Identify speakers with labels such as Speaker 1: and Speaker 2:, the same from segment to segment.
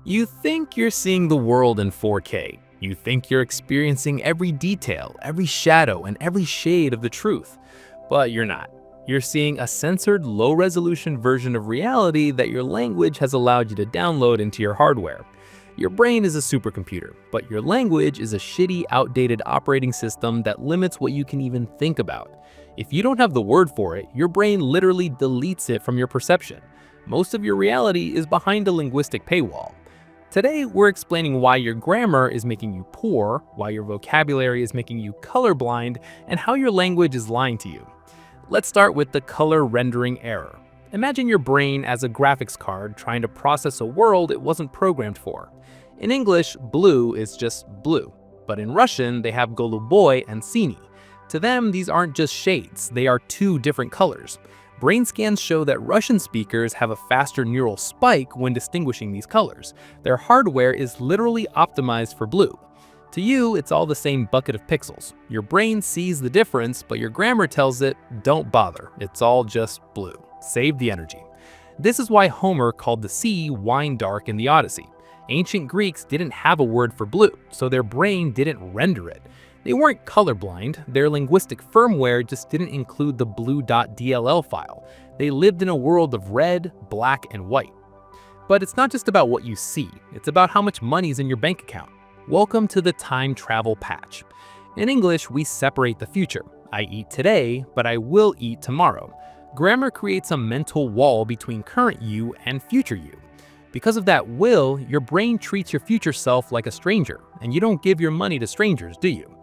Speaker 1: You think you're seeing the world in 4K. You think you're experiencing every detail, every shadow, and every shade of the truth. But you're not. You're seeing a censored, low-resolution version of reality that your language has allowed you to download into your hardware. Your brain is a supercomputer, but your language is a shitty, outdated operating system that limits what you can even think about. If you don't have the word for it, your brain literally deletes it from your perception. Most of your reality is behind a linguistic paywall. Today, we're explaining why your grammar is making you poor, why your vocabulary is making you colorblind, and how your language is lying to you. Let's start with the color rendering error. Imagine your brain as a graphics card trying to process a world it wasn't programmed for. In English, blue is just blue, but in Russian, they have goluboy and sini. To them, these aren't just shades, they are two different colors. Brain scans show that Russian speakers have a faster neural spike when distinguishing these colors. Their hardware is literally optimized for blue. To you, it's all the same bucket of pixels. Your brain sees the difference, but your grammar tells it, don't bother, it's all just blue. Save the energy. This is why Homer called the sea wine dark in the Odyssey. Ancient Greeks didn't have a word for blue, so their brain didn't render it. They weren't colorblind, their linguistic firmware just didn't include the blue.dll file. They lived in a world of red, black, and white. But it's not just about what you see, it's about how much money's in your bank account. Welcome to the time travel patch. In English, we separate the future. I eat today, but I will eat tomorrow. Grammar creates a mental wall between current you and future you. Because of that will, your brain treats your future self like a stranger, and you don't give your money to strangers, do you?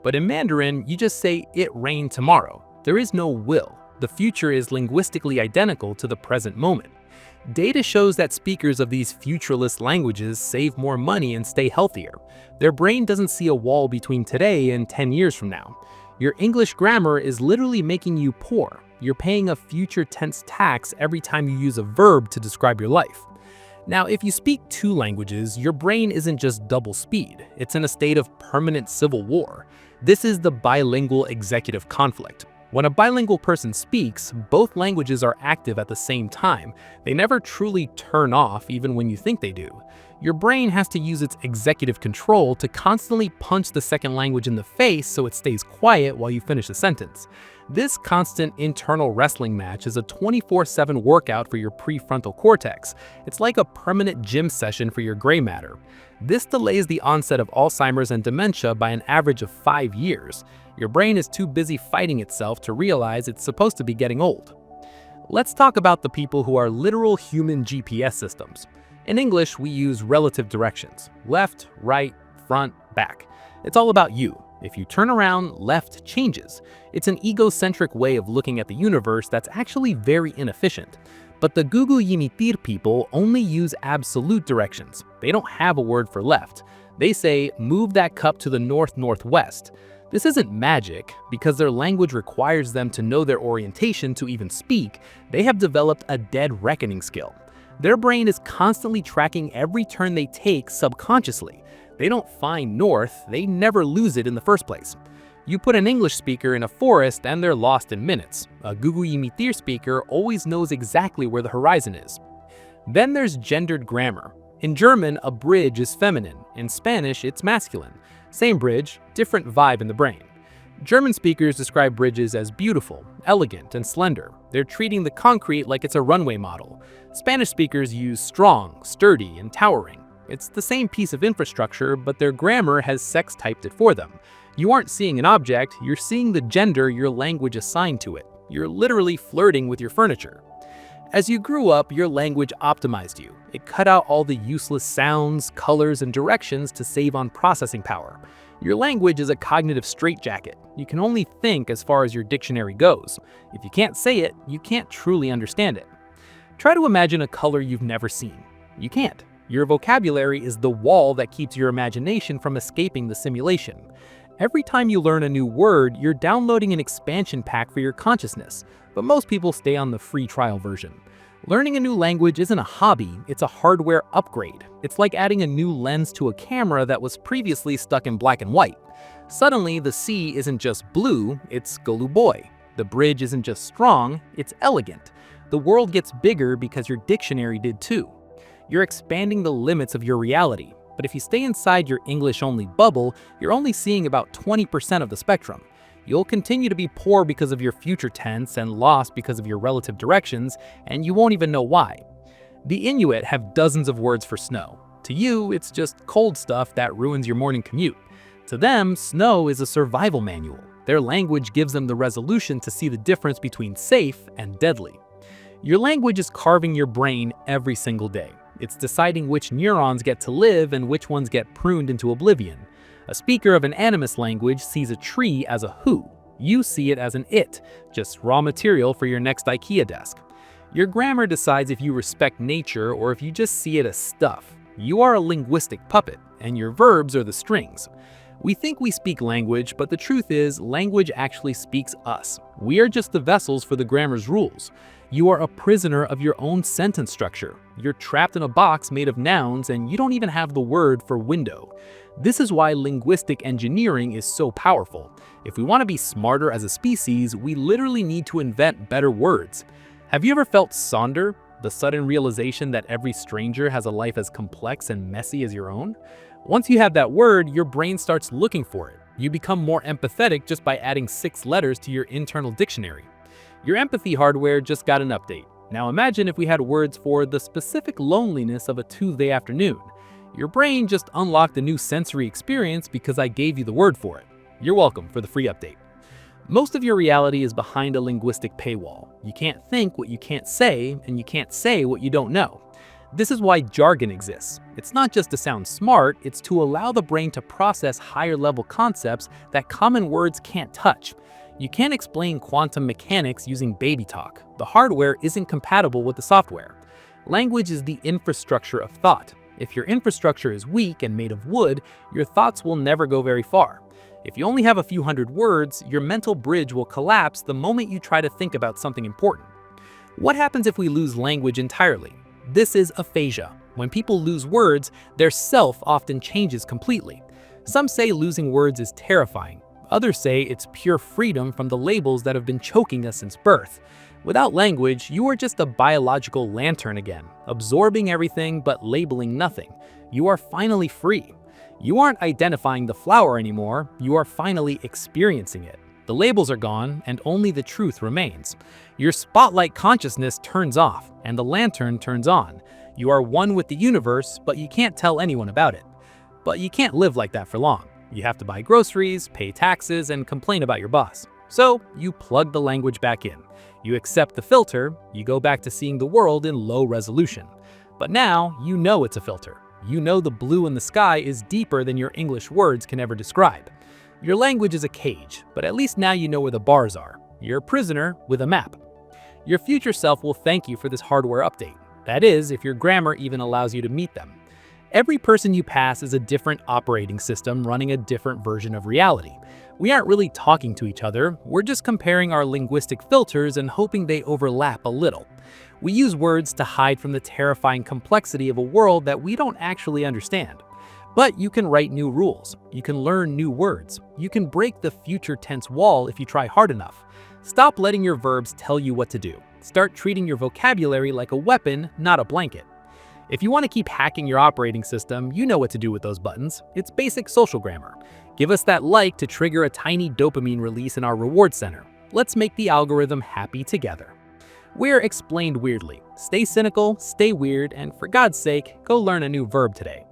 Speaker 1: But in Mandarin, you just say, it rained tomorrow. There is no will. The future is linguistically identical to the present moment. Data shows that speakers of these futureless languages save more money and stay healthier. Their brain doesn't see a wall between today and 10 years from now. Your English grammar is literally making you poor. You're paying a future tense tax every time you use a verb to describe your life. Now, if you speak two languages, your brain isn't just double speed. It's in a state of permanent civil war. This is the bilingual executive conflict. When a bilingual person speaks, both languages are active at the same time. They never truly turn off, even when you think they do. Your brain has to use its executive control to constantly punch the second language in the face so it stays quiet while you finish a sentence. This constant internal wrestling match is a 24/7 workout for your prefrontal cortex. It's like a permanent gym session for your gray matter. This delays the onset of Alzheimer's and dementia by an average of 5 years. Your brain is too busy fighting itself to realize it's supposed to be getting old. Let's talk about the people who are literal human GPS systems. In English, we use relative directions: left, right, front, back. It's all about you. If you turn around, left changes. It's an egocentric way of looking at the universe that's actually very inefficient. But the Gugu Yimitir people only use absolute directions. They don't have a word for left. They say, move that cup to the north-northwest. This isn't magic. Because their language requires them to know their orientation to even speak, they have developed a dead reckoning skill. Their brain is constantly tracking every turn they take subconsciously. They don't find north, they never lose it in the first place. You put an English speaker in a forest and they're lost in minutes. A Gugu Yimitir speaker always knows exactly where the horizon is. Then there's gendered grammar. In German, a bridge is feminine. In Spanish, it's masculine. Same bridge, different vibe in the brain. German speakers describe bridges as beautiful, elegant, and slender. They're treating the concrete like it's a runway model. Spanish speakers use strong, sturdy, and towering. It's the same piece of infrastructure, but their grammar has sex-typed it for them. You aren't seeing an object, you're seeing the gender your language assigned to it. You're literally flirting with your furniture. As you grew up, your language optimized you. It cut out all the useless sounds, colors, and directions to save on processing power. Your language is a cognitive straitjacket. You can only think as far as your dictionary goes. If you can't say it, you can't truly understand it. Try to imagine a color you've never seen. You can't. Your vocabulary is the wall that keeps your imagination from escaping the simulation. Every time you learn a new word, you're downloading an expansion pack for your consciousness, but most people stay on the free trial version. Learning a new language isn't a hobby, it's a hardware upgrade. It's like adding a new lens to a camera that was previously stuck in black and white. Suddenly, the sea isn't just blue, it's goluboy. The bridge isn't just strong, it's elegant. The world gets bigger because your dictionary did too. You're expanding the limits of your reality. But if you stay inside your English-only bubble, you're only seeing about 20% of the spectrum. You'll continue to be poor because of your future tense and lost because of your relative directions, and you won't even know why. The Inuit have dozens of words for snow. To you, it's just cold stuff that ruins your morning commute. To them, snow is a survival manual. Their language gives them the resolution to see the difference between safe and deadly. Your language is carving your brain every single day. It's deciding which neurons get to live and which ones get pruned into oblivion. A speaker of an animist language sees a tree as a who. You see it as an it, just raw material for your next IKEA desk. Your grammar decides if you respect nature or if you just see it as stuff. You are a linguistic puppet, and your verbs are the strings. We think we speak language, but the truth is, language actually speaks us. We are just the vessels for the grammar's rules. You are a prisoner of your own sentence structure. You're trapped in a box made of nouns, and you don't even have the word for window. This is why linguistic engineering is so powerful. If we want to be smarter as a species, we literally need to invent better words. Have you ever felt sonder? The sudden realization that every stranger has a life as complex and messy as your own? Once you have that word, your brain starts looking for it. You become more empathetic just by adding 6 letters to your internal dictionary. Your empathy hardware just got an update. Now imagine if we had words for the specific loneliness of a Tuesday afternoon. Your brain just unlocked a new sensory experience because I gave you the word for it. You're welcome for the free update. Most of your reality is behind a linguistic paywall. You can't think what you can't say, and you can't say what you don't know. This is why jargon exists. It's not just to sound smart, it's to allow the brain to process higher-level concepts that common words can't touch. You can't explain quantum mechanics using baby talk. The hardware isn't compatible with the software. Language is the infrastructure of thought. If your infrastructure is weak and made of wood, your thoughts will never go very far. If you only have a few hundred words, your mental bridge will collapse the moment you try to think about something important. What happens if we lose language entirely? This is aphasia. When people lose words, their self often changes completely. Some say losing words is terrifying. Others say it's pure freedom from the labels that have been choking us since birth. Without language, you are just a biological lantern again, absorbing everything but labeling nothing. You are finally free. You aren't identifying the flower anymore, you are finally experiencing it. The labels are gone, and only the truth remains. Your spotlight consciousness turns off, and the lantern turns on. You are one with the universe, but you can't tell anyone about it. But you can't live like that for long. You have to buy groceries, pay taxes, and complain about your boss. So you plug the language back in. You accept the filter, you go back to seeing the world in low resolution. But now you know it's a filter. You know the blue in the sky is deeper than your English words can ever describe. Your language is a cage, but at least now you know where the bars are. You're a prisoner with a map. Your future self will thank you for this hardware update. That is, if your grammar even allows you to meet them. Every person you pass is a different operating system running a different version of reality. We aren't really talking to each other, we're just comparing our linguistic filters and hoping they overlap a little. We use words to hide from the terrifying complexity of a world that we don't actually understand. But you can write new rules, you can learn new words, you can break the future tense wall if you try hard enough. Stop letting your verbs tell you what to do. Start treating your vocabulary like a weapon, not a blanket. If you want to keep hacking your operating system, you know what to do with those buttons. It's basic social grammar. Give us that like to trigger a tiny dopamine release in our reward center. Let's make the algorithm happy together. We're explained weirdly. Stay cynical, stay weird, and for God's sake, go learn a new verb today.